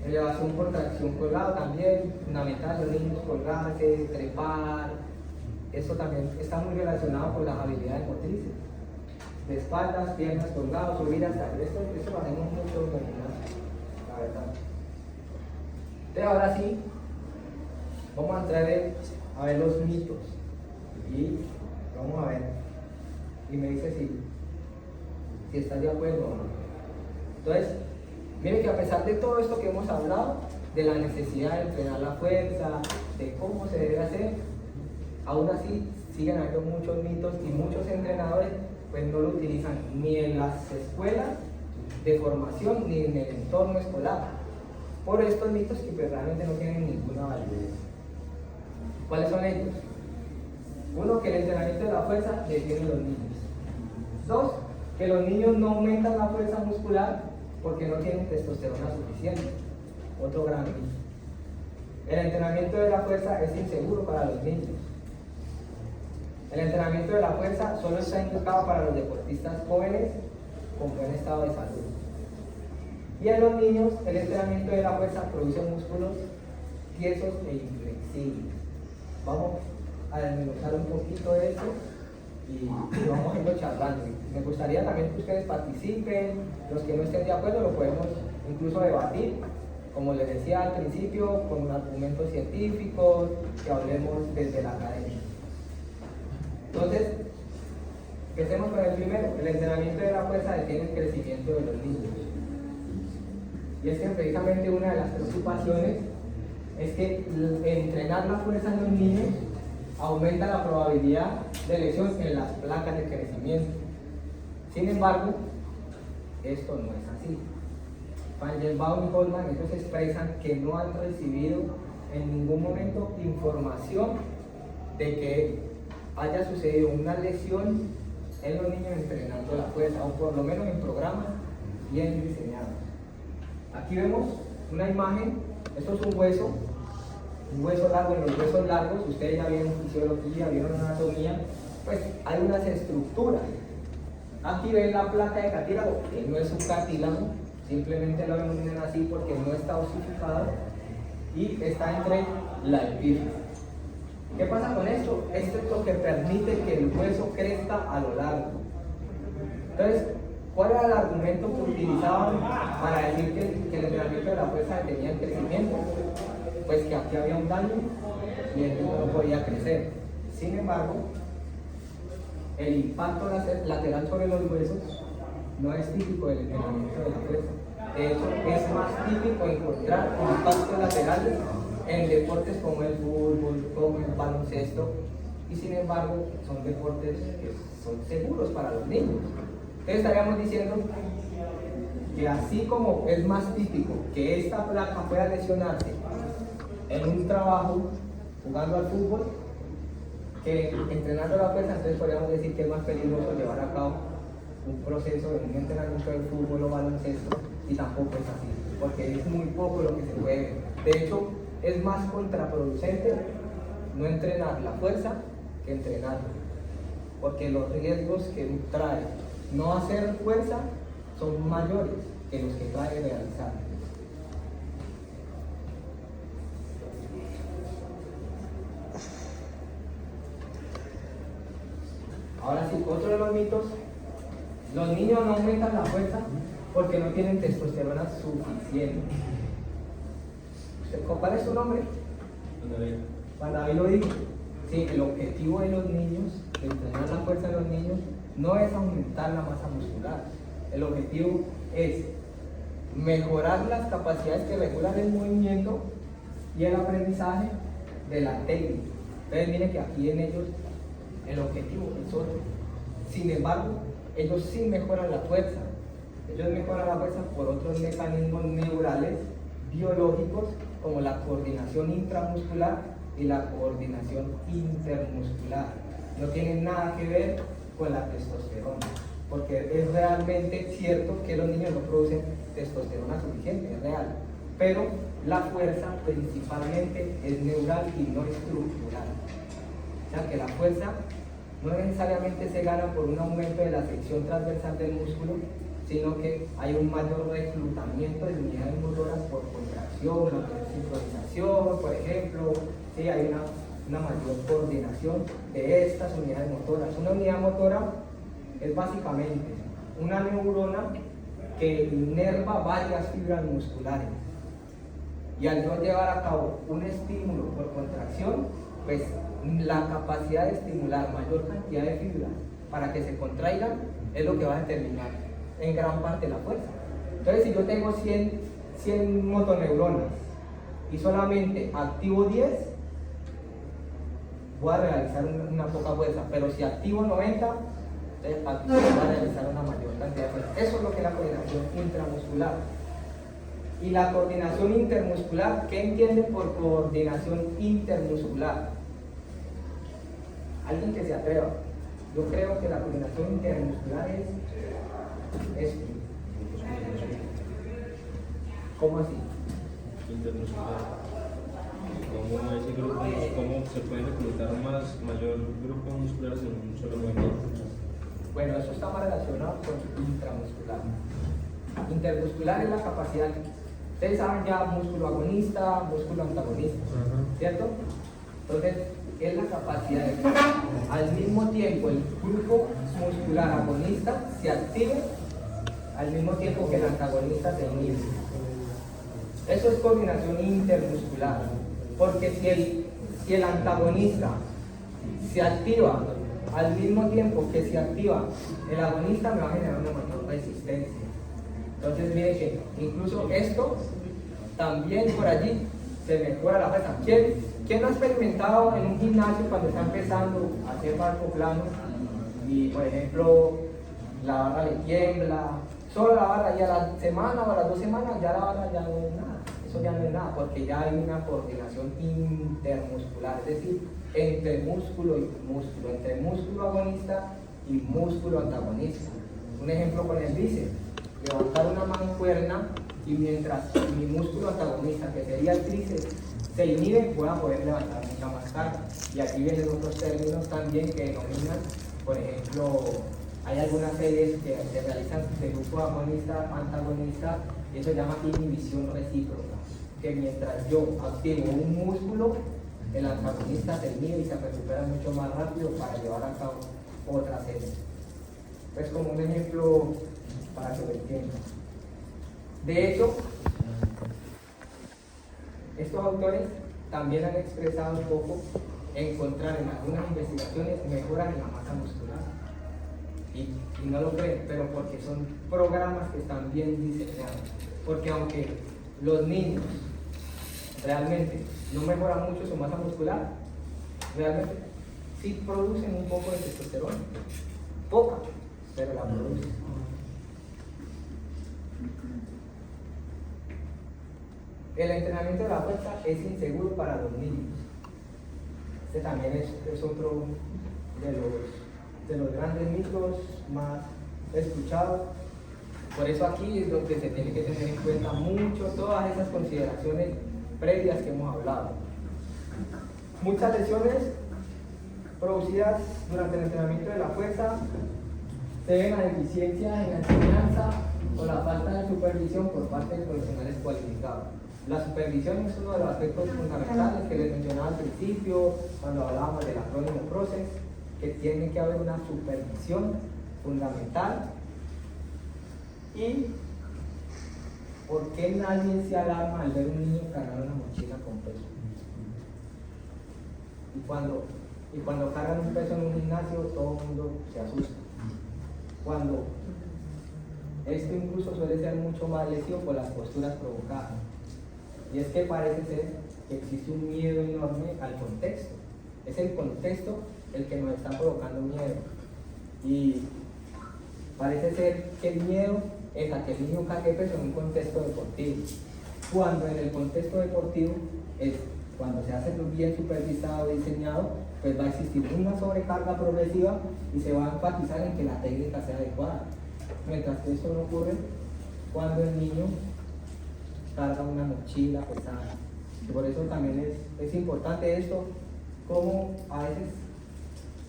Elevación por tracción colgado también, fundamental, los niños colgarse, trepar, eso también está muy relacionado con las habilidades motrices. De espaldas, piernas colgados, subir hasta esto lo hacemos mucho en el gimnasio, la verdad. Entonces ahora sí, vamos a entrar a ver los mitos, y vamos a ver, y me dice si estás de acuerdo o no. Entonces, miren que a pesar de todo esto que hemos hablado, de la necesidad de entrenar la fuerza, de cómo se debe hacer, aún así siguen habiendo muchos mitos, y muchos entrenadores pues no lo utilizan ni en las escuelas de formación ni en el entorno escolar, por estos mitos que pues realmente no tienen ninguna validez. ¿Cuáles son ellos? Uno, que el entrenamiento de la fuerza detiene a los niños. Dos, que los niños no aumentan la fuerza muscular porque no tienen testosterona suficiente. Otro gran mito. El entrenamiento de la fuerza es inseguro para los niños. El entrenamiento de la fuerza solo está indicado para los deportistas jóvenes con buen estado de salud. Y en los niños, el entrenamiento de la fuerza produce músculos tiesos e inflexibles. Vamos a desmenuzar un poquito de eso y vamos a irlo charlando. Me gustaría también que ustedes participen, los que no estén de acuerdo lo podemos incluso debatir, como les decía al principio, con argumentos científicos, que hablemos desde la academia. Entonces, empecemos con el primero. El entrenamiento de la fuerza detiene el crecimiento de los niños. Y es que precisamente una de las preocupaciones es que entrenar la fuerza en los niños aumenta la probabilidad de lesión en las placas de crecimiento. Sin embargo, esto no es así. Feigenbaum y Goldman, ellos expresan que no han recibido en ningún momento información de que haya sucedido una lesión en los niños entrenando la fuerza, o por lo menos en programas bien diseñados. Aquí vemos una imagen, esto es un hueso largo. En los huesos largos, ustedes ya vieron fisiología, vieron anatomía, pues hay unas estructuras. Aquí ven la placa de cartílago, que no es un cartílago, simplemente lo denominan así porque no está osificado y está entre la epífisis. ¿Qué pasa con esto? Esto es lo que permite que el hueso crezca a lo largo. Entonces, ¿cuál era el argumento que utilizaban para decir que el entrenamiento de la fuerza detenía el crecimiento? Pues que aquí había un daño y el niño no podía crecer. Sin embargo, el impacto lateral sobre los huesos no es típico del entrenamiento de la fuerza. De hecho, es más típico encontrar impactos laterales en deportes como el fútbol, como el baloncesto, y sin embargo son deportes que son seguros para los niños. Entonces estaríamos diciendo que así como es más típico que esta placa pueda lesionarse en un trabajo jugando al fútbol que entrenando la fuerza, entonces podríamos decir que es más peligroso llevar a cabo un proceso de un entrenamiento de fútbol o baloncesto, y tampoco es así, porque es muy poco lo que se puede ver. De hecho, es más contraproducente no entrenar la fuerza que entrenarla, porque los riesgos que trae no hacer fuerza son mayores que los que trae realizar. Ahora sí, otro de los mitos: los niños no aumentan la fuerza porque no tienen testosterona suficiente. ¿Cuál es su nombre? Juan David lo dijo. Sí, el objetivo de los niños, de entrenar la fuerza de los niños, no es aumentar la masa muscular. El objetivo es mejorar las capacidades que regulan el movimiento y el aprendizaje de la técnica. Entonces miren que aquí en ellos el objetivo es otro. Sin embargo, ellos sí mejoran la fuerza. Ellos mejoran la fuerza por otros mecanismos neurales, biológicos, como la coordinación intramuscular y la coordinación intermuscular. No tienen nada que ver con la testosterona, porque es realmente cierto que los niños no producen testosterona suficiente, es real, pero la fuerza principalmente es neural y no estructural. O sea que la fuerza no necesariamente se gana por un aumento de la sección transversal del músculo, sino que hay un mayor reclutamiento de unidades motoras por contracción, sincronización, por ejemplo. Sí, hay una mayor coordinación de estas unidades motoras. Una unidad motora es básicamente una neurona que inerva varias fibras musculares, y al yo llevar a cabo un estímulo por contracción, pues la capacidad de estimular mayor cantidad de fibras para que se contraigan es lo que va a determinar en gran parte la fuerza. Entonces, si yo tengo 100 motoneuronas y solamente activo 10, voy a realizar una poca fuerza, pero si activo 90, entonces voy a realizar una mayor cantidad de fuerza. Eso es lo que es la coordinación intramuscular. Y la coordinación intermuscular, ¿qué entienden por coordinación intermuscular? Alguien que se atreva. Yo creo que la coordinación intermuscular es esto. ¿Cómo así? Intermuscular. ¿Cómo se puede reclutar mayor grupo musculares en un solo movimiento? Bueno, eso está más relacionado con intramuscular. Intermuscular es la capacidad. Ustedes saben ya músculo agonista, músculo antagonista, ¿cierto? Entonces, es la capacidad de que al mismo tiempo el grupo muscular agonista se active al mismo tiempo que el antagonista se inhibe. Eso es coordinación intermuscular, porque si el antagonista se activa al mismo tiempo que se activa el agonista, me va a generar una mayor resistencia. Entonces miren que incluso esto también por allí se mejora la fuerza. ¿Quién no ha experimentado en un gimnasio cuando está empezando a hacer barco plano y por ejemplo la barra le tiembla? Solo la barra, y a la semana o a las 2 semanas ya la barra ya no es nada. Eso ya no es nada, porque ya hay una coordinación intermuscular, es decir, entre músculo y músculo, entre músculo agonista y músculo antagonista. Un ejemplo con el bíceps: levantar una mancuerna y mientras mi músculo antagonista, que sería el tríceps, se inhibe, voy a poder levantar mucha más carga. Y aquí vienen otros términos también que denominan, por ejemplo, hay algunas series que se realizan de grupo agonista-antagonista, y eso se llama inhibición recíproca, que mientras yo activo un músculo, el antagonista se inhibe y se recupera mucho más rápido para llevar a cabo otra serie. Pues como un ejemplo para que lo entiendan. De hecho, estos autores también han expresado un poco encontrar en algunas investigaciones mejoras en la masa muscular. Y no lo creen, pero porque son programas que están bien diseñados. porque aunque los niños realmente no mejoran mucho su masa muscular, realmente sí producen un poco de testosterona, poca, pero la producen. El entrenamiento de la fuerza es inseguro para los niños. Este también es otro de los grandes mitos más escuchados. Por eso aquí es donde se tiene que tener en cuenta mucho todas esas consideraciones previas que hemos hablado. Muchas lesiones producidas durante el entrenamiento de la fuerza se deben a deficiencias en la enseñanza o la falta de supervisión por parte de profesionales cualificados. La supervisión es uno de los aspectos fundamentales que les mencionaba al principio cuando hablábamos del acrónimo PROCESS, que tiene que haber una supervisión fundamental. ¿Y por qué nadie se alarma al ver un niño cargar una mochila con peso? Y cuando cargan un peso en un gimnasio, todo el mundo se asusta. Cuando esto incluso suele ser mucho más lesivo por las posturas provocadas. Y es que parece ser que existe un miedo enorme al contexto. Es el contexto el que nos está provocando miedo. Y parece ser que el miedo es a que el niño cargue peso en un contexto deportivo. Cuando en el contexto deportivo es cuando se hace bien supervisado y diseñado, pues va a existir una sobrecarga progresiva y se va a enfatizar en que la técnica sea adecuada. Mientras que esto no ocurre cuando el niño carga una mochila pesada. Y por eso también es importante esto, como a veces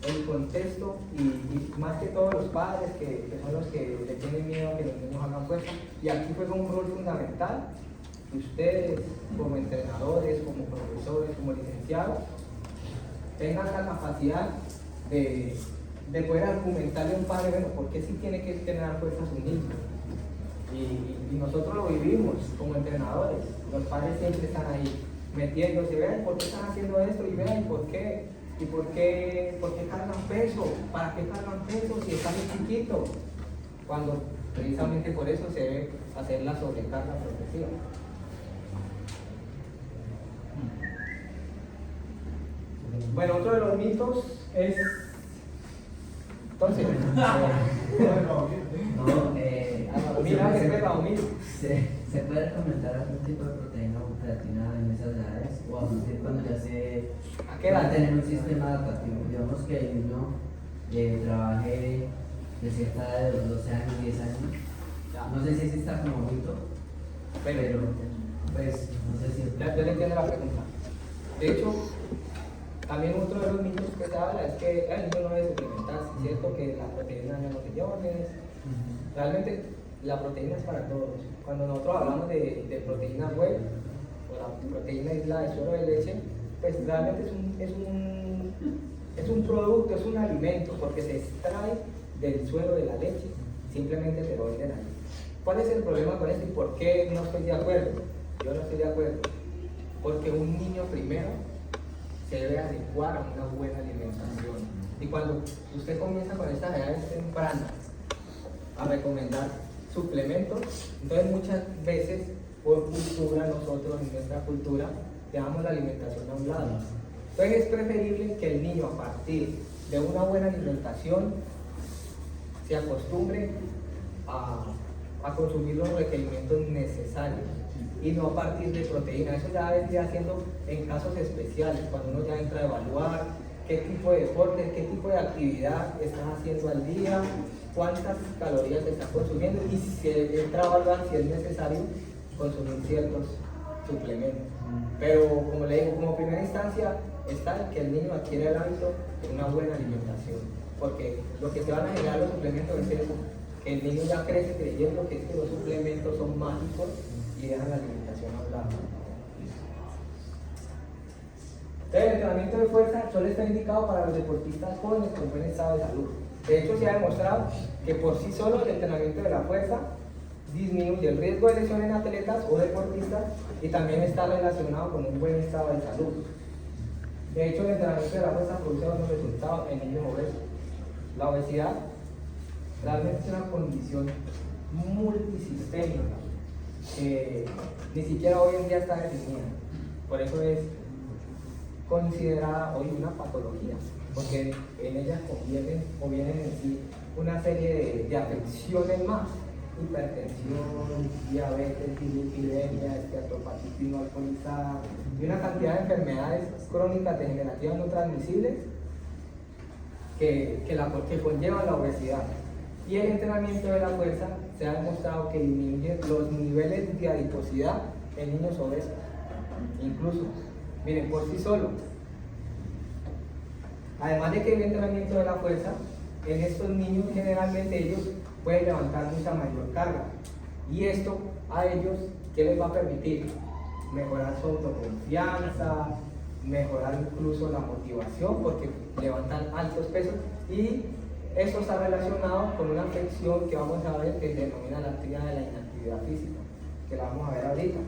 el contexto y más que todos los padres que son los que le tienen miedo a que los niños hagan fuerza. Y aquí juega un rol fundamental que ustedes como entrenadores, como profesores, como licenciados tengan la capacidad de poder argumentarle a un padre, bueno, ¿por qué sí tiene que entrenar fuerza a su niño? Y nosotros lo vivimos como entrenadores. Los padres siempre están ahí metiéndose, vean por qué están haciendo esto y vean por qué cargan peso, para qué cargan peso si están muy chiquitos, cuando precisamente por eso se debe hacer la sobrecarga progresiva. Bueno, otro de los mitos es entonces ¿Se puede recomendar algún tipo de proteína o creatina en esas edades? O a partir cuando ya se va a tener un sistema adaptativo. Digamos que el niño trabaje de cierta edad, de los 12 años, 10 años. No sé si ese está como mito, pero pues no sé si... Yo le entiendo la pregunta. De hecho, también otro de los mitos que se habla es que el niño no debe suplementarse. Es cierto que la proteína no lo que iones. Realmente la proteína es para todos. Cuando nosotros hablamos de proteína whey o la proteína aislada de suero de leche, pues realmente es un producto, es un alimento, porque se extrae del suero de la leche, simplemente te lo venden ahí. ¿Cuál es el problema con esto y por qué no estoy de acuerdo? Yo no estoy de acuerdo. Porque un niño primero se debe adecuar a una buena alimentación. Y cuando usted comienza con estas edades tempranas a recomendar suplementos, entonces muchas veces por cultura, nosotros en nuestra cultura dejamos la alimentación a un lado. Entonces es preferible que el niño a partir de una buena alimentación se acostumbre a consumir los requerimientos necesarios y no a partir de proteína. Eso ya vendría haciendo en casos especiales, cuando uno ya entra a evaluar qué tipo de deporte, qué tipo de actividad estás haciendo al día, cuántas calorías estás consumiendo y si se entra a evaluar si es necesario consumir ciertos suplementos. Pero como le digo, como primera instancia está que el niño adquiere el hábito de una buena alimentación, porque lo que se van a generar los suplementos es eso, que el niño ya crece creyendo que los suplementos son mágicos y dejan la alimentación a un lado. El entrenamiento de fuerza solo está indicado para los deportistas jóvenes con buen estado de salud. De hecho, se ha demostrado que por sí solo el entrenamiento de la fuerza disminuye el riesgo de lesión en atletas o deportistas y también está relacionado con un buen estado de salud. De hecho, el entrenamiento de la fuerza produce buenos resultados en niños obesos. La obesidad realmente es una condición multisistémica que ni siquiera hoy en día está definida. Por eso es considerada hoy una patología, porque en ella vienen en sí una serie de afecciones más: hipertensión, diabetes, dislipidemia, esteatopatitis no alcoholizada y una cantidad de enfermedades crónicas degenerativas no transmisibles que conllevan la obesidad. Y el entrenamiento de la fuerza se ha demostrado que disminuye los niveles de adiposidad en niños obesos. Incluso, miren, por sí solo, además de que el entrenamiento de la fuerza, en estos niños generalmente ellos pueden levantar mucha mayor carga. Y esto a ellos, ¿qué les va a permitir? Mejorar su autoconfianza, mejorar incluso la motivación, porque levantan altos pesos, y eso está relacionado con una afección que vamos a ver que se denomina la tríada de la inactividad física, que la vamos a ver ahorita.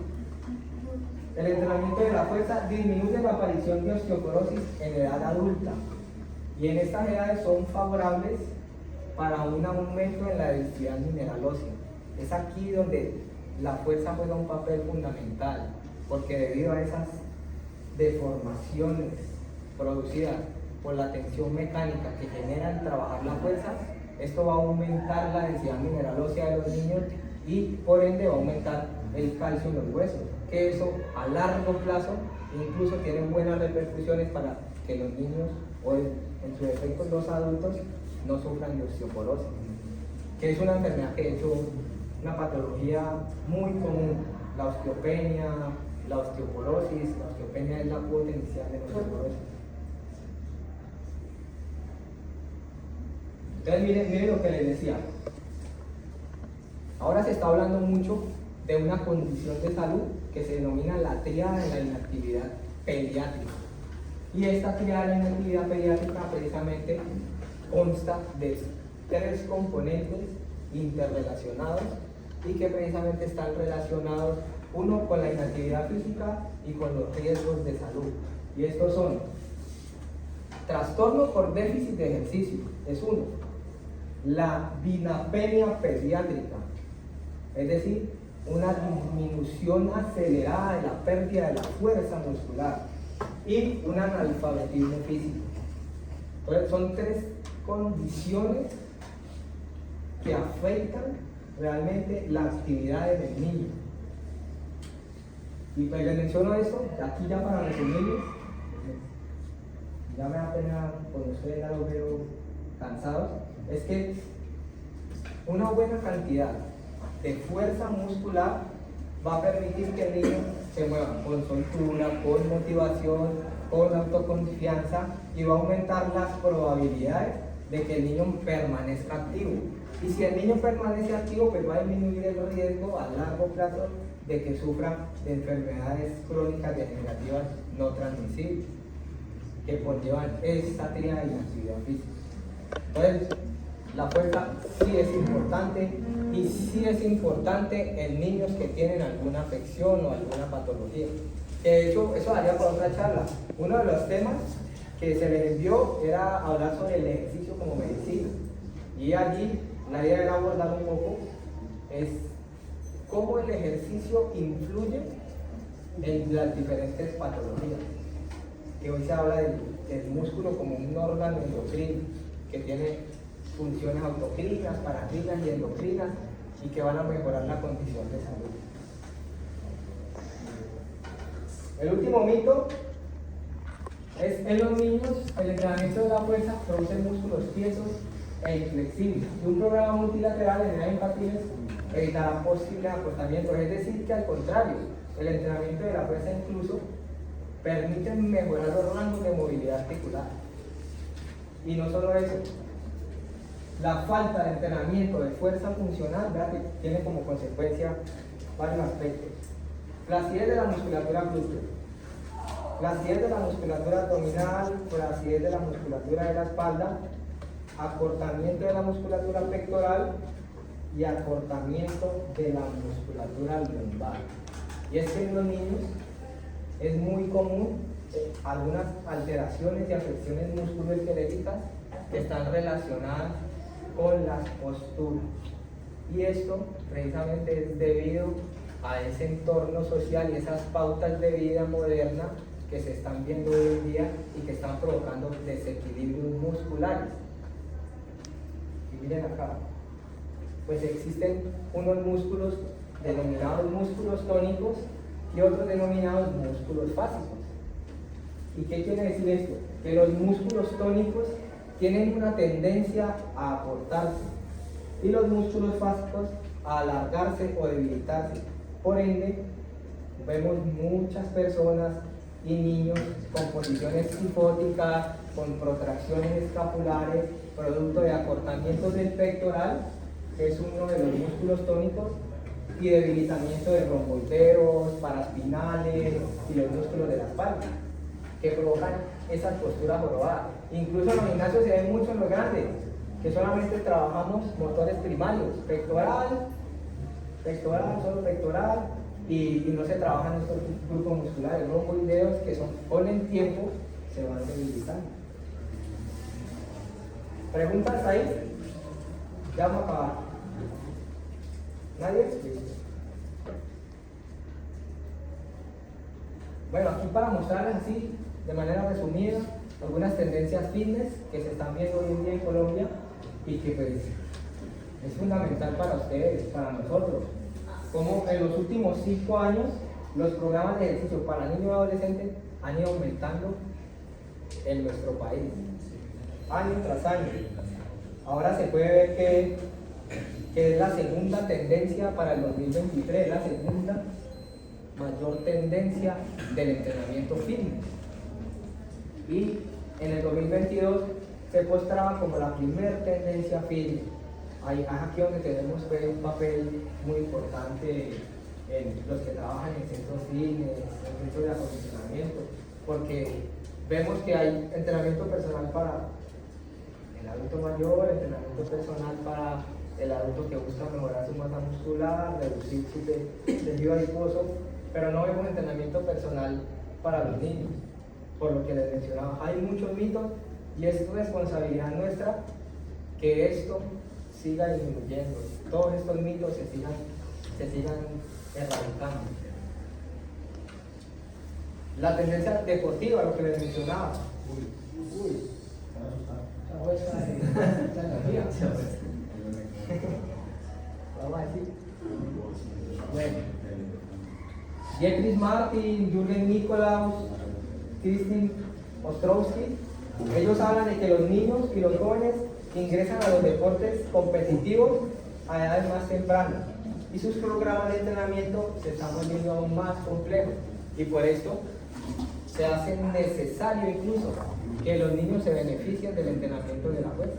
El entrenamiento de la fuerza disminuye la aparición de osteoporosis en edad adulta, y en estas edades son favorables para un aumento en la densidad mineral ósea. Es aquí donde la fuerza juega un papel fundamental, porque debido a esas deformaciones producidas por la tensión mecánica que genera el trabajar la fuerza, esto va a aumentar la densidad mineral ósea de los niños y por ende va a aumentar el calcio en los huesos, que eso a largo plazo incluso tiene buenas repercusiones para que los niños o en su defecto los adultos no sufran de osteoporosis, que es una enfermedad que de hecho una patología muy común, la osteopenia, la osteoporosis. La osteopenia es la cuota inicial de la osteoporosis. Entonces miren lo que les decía. Ahora se está hablando mucho de una condición de salud que se denomina la tríada de la inactividad pediátrica. Y esta tríada de la inactividad pediátrica precisamente consta de 3 componentes interrelacionados y que precisamente están relacionados, uno con la inactividad física y con los riesgos de salud. Y estos son trastorno por déficit de ejercicio, es uno; la dinapenia pediátrica, es decir, una disminución acelerada de la pérdida de la fuerza muscular; y un analfabetismo físico. Entonces son 3 condiciones que afectan realmente la actividad en el niño. Y pues les menciono eso, aquí ya para resumirles, ya me da pena con ustedes, ya los veo cansados, es que una buena cantidad de fuerza muscular va a permitir que el niño se mueva con soltura, con motivación, con autoconfianza, y va a aumentar las probabilidades de que el niño permanezca activo. Y si el niño permanece activo, pues va a disminuir el riesgo a largo plazo de que sufra de enfermedades crónicas degenerativas no transmisibles, que conllevan esta tríada de inactividad física. Entonces, la fuerza sí es importante, y sí es importante en niños que tienen alguna afección o alguna patología. De hecho, eso daría para otra charla. Uno de los temas que se les envió era hablar sobre el ejercicio como medicina. Y allí la idea era abordar un poco es cómo el ejercicio influye en las diferentes patologías. Que hoy se habla del músculo como un órgano endocrino que tiene funciones autocrinas, paracrinas y endocrinas, y que van a mejorar la condición de salud. El último mito es: en los niños el entrenamiento de la fuerza produce músculos tiesos e inflexibles, y un programa multilateral en edades infantiles evitará posibles acortamientos. Es decir, que al contrario, el entrenamiento de la fuerza incluso permite mejorar los rangos de movilidad articular. Y no solo eso, la falta de entrenamiento de fuerza funcional tiene como consecuencia varios aspectos: flacidez de la musculatura glútea, flacidez de la musculatura abdominal, flacidez de la musculatura de la espalda, acortamiento de la musculatura pectoral y acortamiento de la musculatura lumbar. Y es que en los niños es muy común algunas alteraciones y afecciones musculoesqueléticas que están relacionadas con las posturas. Y esto precisamente es debido a ese entorno social y esas pautas de vida moderna que se están viendo hoy en día y que están provocando desequilibrios musculares. Y miren acá, pues existen unos músculos denominados músculos tónicos y otros denominados músculos fásicos. ¿Y qué quiere decir esto? Que los músculos tónicos tienen una tendencia a acortarse y los músculos fásicos a alargarse o debilitarse. Por ende, vemos muchas personas y niños con posiciones cifóticas, con protracciones escapulares, producto de acortamientos del pectoral, que es uno de los músculos tónicos, y debilitamiento de romboideros, paraspinales y los músculos de la espalda, que provocan esas posturas jorobadas. Incluso en los gimnasios se ven mucho en los grandes, que solamente trabajamos motores primarios, pectoral, solo pectoral, y no se trabajan estos grupos musculares, romboideos, que son, con el tiempo se van debilitando. ¿Preguntas ahí? Ya vamos a acabar. ¿Nadie? Bueno, aquí para mostrarles así, de manera resumida, algunas tendencias fitness que se están viendo hoy en día en Colombia y que pues es fundamental para ustedes, para nosotros. Como en los últimos 5 años, los programas de ejercicio para niños y adolescentes han ido aumentando en nuestro país, año tras año. Ahora se puede ver que es la segunda tendencia para el 2023, la segunda mayor tendencia del entrenamiento fitness. Y en el 2022 se postraba como la primera tendencia fitness. Ahí es aquí donde tenemos pues, un papel muy importante en los que trabajan en centros fitness, en centros de acondicionamiento, porque vemos que hay entrenamiento personal para el adulto mayor, entrenamiento personal para el adulto que busca mejorar su masa muscular, reducir su tejido adiposo, pero no vemos entrenamiento personal para los niños, por lo que les mencionaba. Hay muchos mitos y es responsabilidad nuestra que esto siga disminuyendo, todos estos mitos se sigan erradicando. La tendencia deportiva, lo que les mencionaba. Vamos a decir. Bueno. Jeffrey Martin, Jürgen Nikolaus, Kristin Ostrowski, ellos hablan de que los niños y los jóvenes ingresan a los deportes competitivos a edades más tempranas y sus programas de entrenamiento se están volviendo aún más complejos y por esto se hace necesario incluso que los niños se beneficien del entrenamiento de la fuerza.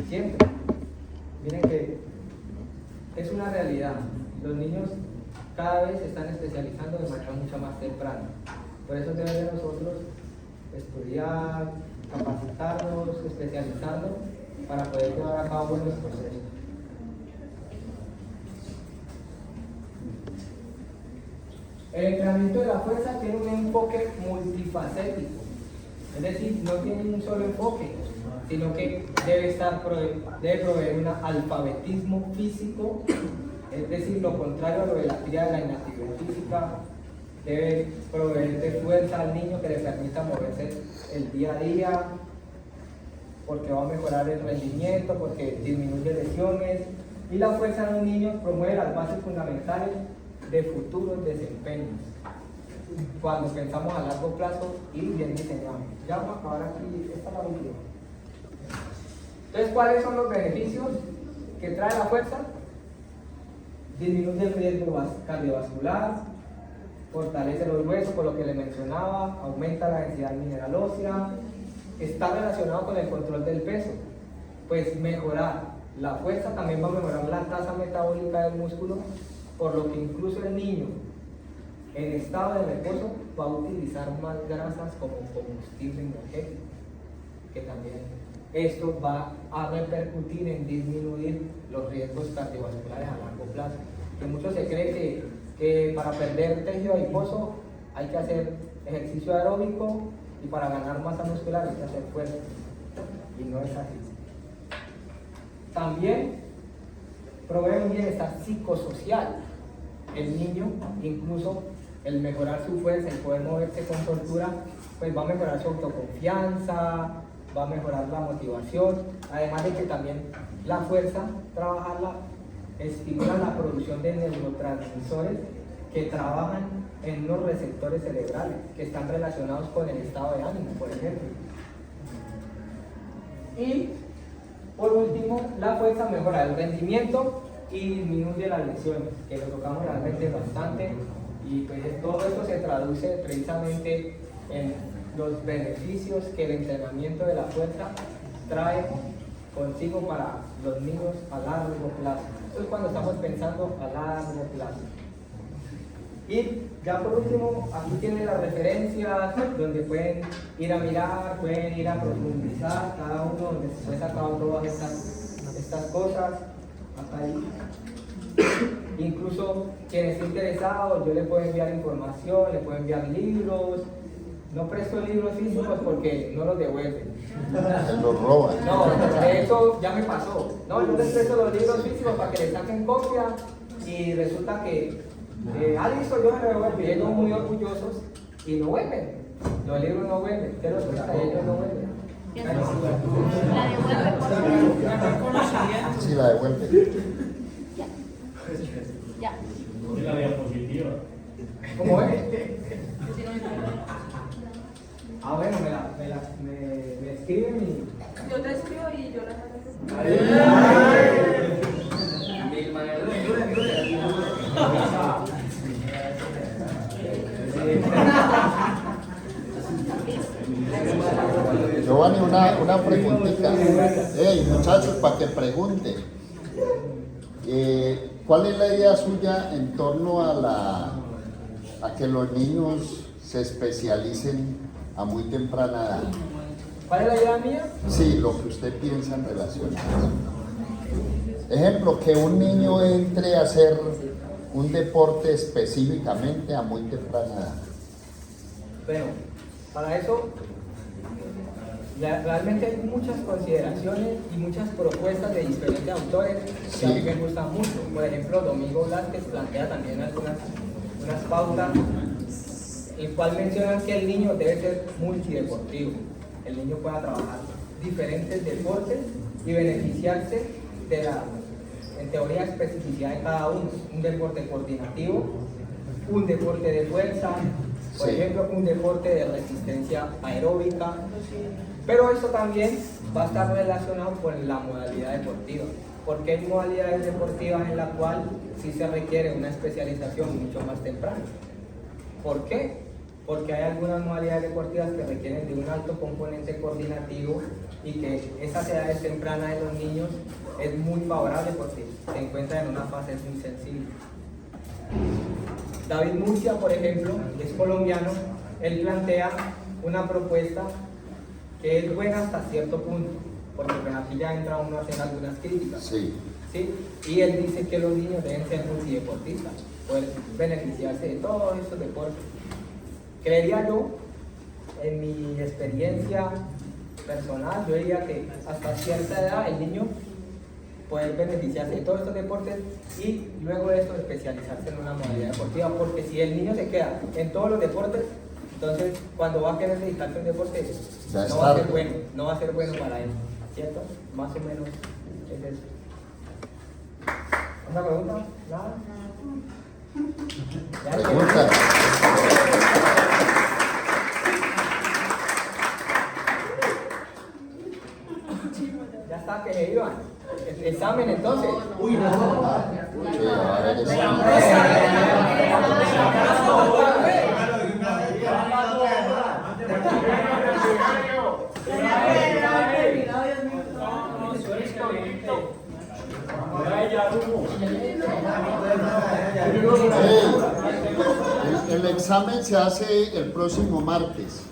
Siempre. Miren que es una realidad. Los niños cada vez se están especializando de manera mucho más temprana. Por eso debe de nosotros estudiar, capacitarnos, especializarnos para poder llevar a cabo buenos procesos. El entrenamiento de la fuerza tiene un enfoque multifacético, es decir, no tiene un solo enfoque, sino que debe proveer un alfabetismo físico, es decir, lo contrario a lo de la actividad de la inactividad física. Debe proveer de fuerza al niño que le permita moverse el día a día, porque va a mejorar el rendimiento, porque disminuye lesiones, y la fuerza en un niño promueve las bases fundamentales de futuros desempeños cuando pensamos a largo plazo y bien diseñados. Ya vamos a acabar aquí, esta es la última. Entonces, ¿cuáles son los beneficios que trae la fuerza? Disminuye el riesgo cardiovascular, fortalece los huesos, por lo que le mencionaba, aumenta la densidad mineral ósea, está relacionado con el control del peso, pues mejorar la fuerza también va a mejorar la tasa metabólica del músculo, por lo que incluso el niño en estado de reposo va a utilizar más grasas como combustible energético, que también esto va a repercutir en disminuir los riesgos cardiovasculares a largo plazo. Que mucho se cree que para perder tejido adiposo hay que hacer ejercicio aeróbico y para ganar masa muscular hay que hacer fuerza, y no es así. También provee un bienestar psicosocial, el niño, incluso el mejorar su fuerza, el poder moverse con soltura, pues va a mejorar su autoconfianza, va a mejorar la motivación, además de que también la fuerza, trabajarla, estimula la producción de neurotransmisores que trabajan en unos receptores cerebrales que están relacionados con el estado de ánimo, por ejemplo. Y por último, la fuerza mejora el rendimiento y disminuye las lesiones, que lo tocamos realmente bastante, y pues todo esto se traduce precisamente en los beneficios que el entrenamiento de la fuerza trae consigo para los niños a largo plazo. Eso es cuando estamos pensando a largo plazo. Y ya por último, aquí tienen las referencias donde pueden ir a mirar, pueden ir a profundizar cada uno, donde se he sacado todas estas cosas. Hasta ahí. Incluso quien esté interesado, yo le puedo enviar información, le puedo enviar libros. No presto libros físicos porque no los devuelven. Se los roban. No, de hecho ya me pasó. No, yo les presto los libros físicos para que les saquen copia y resulta que listo, yo me devuelvo y ellos muy orgullosos y no vuelven. Los libros no vuelven, pero resulta que ellos no vuelven. La devuelve por favor. Sí, la devuelve. Ya. La diapositiva. ¿Cómo es? Bueno, me escriben y... Yo te escribo y yo las hago. Giovanni, una preguntita. Hey, muchachos, para que pregunten. ¿Cuál es la idea suya en torno a que los niños se especialicen a muy temprana edad? ¿Cuál es la idea mía? Sí, lo que usted piensa en relación a eso. Ejemplo, que un niño entre a hacer un deporte específicamente a muy temprana edad. Bueno, para eso realmente hay muchas consideraciones y muchas propuestas de diferentes autores que a mí me gustan mucho. Por ejemplo, Domingo Blázquez plantea también unas pautas, el cual mencionan que el niño debe ser multideportivo. El niño pueda trabajar diferentes deportes y beneficiarse de la, en teoría, especificidad de cada uno. Un deporte coordinativo, un deporte de fuerza, por ejemplo, un deporte de resistencia aeróbica, pero esto también va a estar relacionado con la modalidad deportiva, porque hay modalidades deportivas en la cual sí se requiere una especialización mucho más temprana. ¿Por qué? Porque hay algunas modalidades deportivas que requieren de un alto componente coordinativo y que esas edades tempranas de los niños es muy favorable porque se encuentran en una fase muy sensible. David Murcia, por ejemplo, es colombiano, él plantea una propuesta que es buena hasta cierto punto, porque aquí ya entra uno a hacer algunas críticas. Sí. ¿Sí? Y él dice que los niños deben ser multideportistas, poder beneficiarse de todos estos deportes. Creería yo, en mi experiencia personal, yo diría que hasta cierta edad el niño puede beneficiarse de todos estos deportes y luego de esto especializarse en una modalidad deportiva, porque si el niño se queda en todos los deportes, entonces cuando va a querer dedicarse a un deporte no va a ser bueno, no va a ser bueno para él, ¿cierto? Más o menos es eso. ¿Otra pregunta? ¿Nada? Pregunta. Ya está, que se iban. Examen entonces. Uy, no. Sí, a ver, examen. El examen se hace el próximo martes. Sí.